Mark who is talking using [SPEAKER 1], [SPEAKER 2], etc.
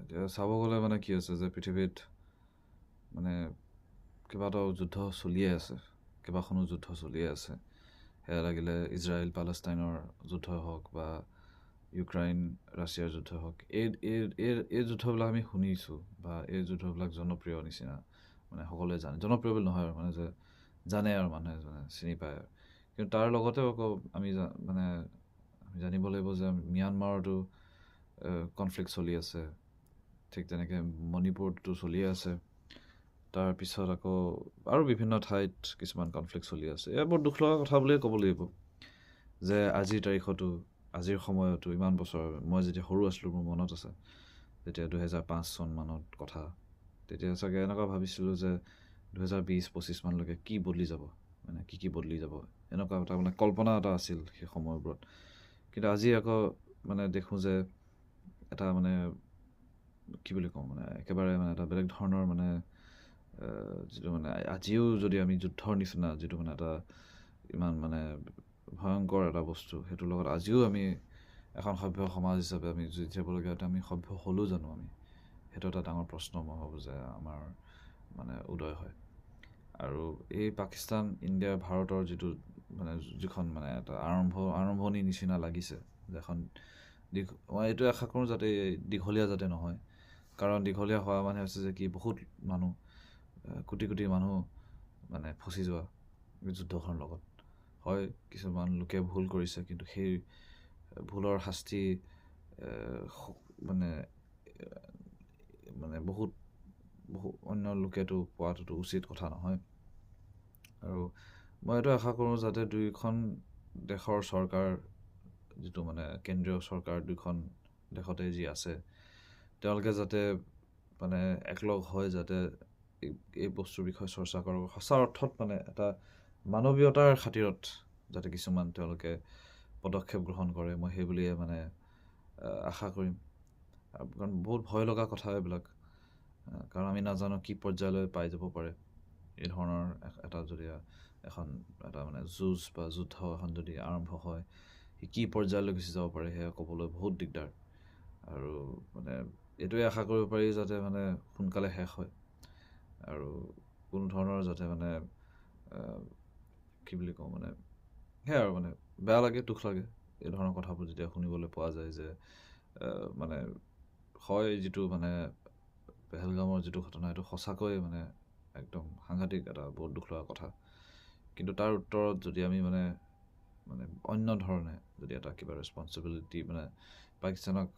[SPEAKER 1] চাব গ'লে মানে কি আছে যে পৃথিৱীত মানে কেইবাটাও যুদ্ধ চলিয়ে আছে, কেইবাখনো যুদ্ধ চলিয়ে আছে। সেয়া লাগিলে ইজৰাইল পালেষ্টাইনৰ যুদ্ধ হওক বা ইউক্ৰাইন ৰাছিয়াৰ যুদ্ধ হওক, এই যুদ্ধবিলাক আমি শুনিছোঁ বা এই যুদ্ধবিলাক জনপ্ৰিয় নিচিনা, মানে সকলোৱে জানে, জনপ্ৰিয় বুলি নহয় আৰু মানে যে জানে আৰু মানুহে চিনি পায় আৰু। কিন্তু তাৰ লগতে আকৌ আমি মানে আমি জানিব লাগিব যে ম্যানমাৰতো কনফ্লিক্ট চলি আছে, ঠিক তেনেকৈ মণিপুৰতো চলিয়ে আছে। তাৰপিছত আকৌ আৰু বিভিন্ন ঠাইত কিছুমান কনফ্লিক্ট চলি আছে। এয়া বৰ দুখ লগা কথা বুলিয়ে ক'ব লাগিব যে আজিৰ তাৰিখতো, আজিৰ সময়তো, ইমান বছৰ মই যেতিয়া সৰু আছিলোঁ, মোৰ মনত আছে যেতিয়া 2005 চন মানত কথা, তেতিয়া চাগে এনেকুৱা ভাবিছিলোঁ যে 2020-25 মানলৈকে কি বদলি যাব, মানে কি বদলি যাব, এনেকুৱা এটা মানে কল্পনা এটা আছিল সেই সময়বোৰত। কিন্তু আজি আকৌ মানে দেখোঁ যে এটা মানে কি বুলি কওঁ, মানে একেবাৰে মানে এটা বেলেগ ধৰণৰ মানে যিটো মানে আজিও যদি আমি যুদ্ধৰ নিচিনা যিটো মানে এটা ইমান মানে ভয়ংকৰ এটা বস্তু, সেইটোৰ লগত আজিও আমি এখন সভ্য সমাজ হিচাপে আমি যুঁজি যাবলগীয়া, আমি সভ্য হ'লোঁ জানো আমি? সেইটো এটা ডাঙৰ প্ৰশ্ন মই ভাবোঁ যে আমাৰ মানে উদয় হয়। আৰু এই পাকিস্তান, ইণ্ডিয়া, ভাৰতৰ যিটো মানে যিখন মানে এটা আৰম্ভণি নিচিনা লাগিছে, যে এখন মই এইটো আশা কৰোঁ যাতে দীঘলীয়া যাতে নহয়, কাৰণ দীঘলীয়া হোৱা মানে হৈছে যে কি বহুত মানুহ, কোটি কোটি মানুহ মানে ফচি যোৱা যুদ্ধখনৰ লগত। হয়, কিছুমান লোকে ভুল কৰিছে, কিন্তু সেই ভুলৰ শাস্তি মানে মানে বহুত অন্য লোকেতো পোৱাটোতো উচিত কথা নহয়। আৰু মই এইটো আশা কৰোঁ যাতে দুয়োখন দেশৰ চৰকাৰ, যিটো মানে কেন্দ্ৰীয় চৰকাৰ দুয়োখন দেশতে যি আছে, তেওঁলোকে যাতে মানে একলগ হয়, যাতে এই বস্তুৰ বিষয়ে চৰ্চা কৰক, সঁচা অৰ্থত মানে এটা মানৱীয়তাৰ খাতিৰত যাতে কিছুমান তেওঁলোকে পদক্ষেপ গ্ৰহণ কৰে, মই সেই বুলিয়ে মানে আশা কৰিম। কাৰণ বহুত ভয় লগা কথা এইবিলাক, কাৰণ আমি নাজানো কি পৰ্যায়লৈ পাই যাব পাৰে এই ধৰণৰ এটা যদি এখন এটা মানে যুঁজ বা যুদ্ধ এখন যদি আৰম্ভ হয়, সি কি পৰ্যায়লৈ গুচি যাব পাৰে সেয়া ক'বলৈ বহুত দিগদাৰ। আৰু মানে এইটোৱে আশা কৰিব পাৰি যাতে মানে সোনকালে শেষ হয়, আৰু কোনো ধৰণৰ যাতে মানে কি বুলি কওঁ, মানে সেয়া আৰু মানে বেয়া লাগে, দুখ লাগে এই ধৰণৰ কথাবোৰ যেতিয়া শুনিবলৈ পোৱা যায় যে মানে হয়, যিটো মানে পেহেলগামৰ যিটো ঘটনা, সেইটো সঁচাকৈ মানে একদম সাংঘাতিক এটা বহুত দুখ লগা কথা। কিন্তু তাৰ উত্তৰত যদি আমি মানে অন্য ধৰণে যদি এটা কিবা ৰেচপনচিবিলিটি মানে পাকিস্তানক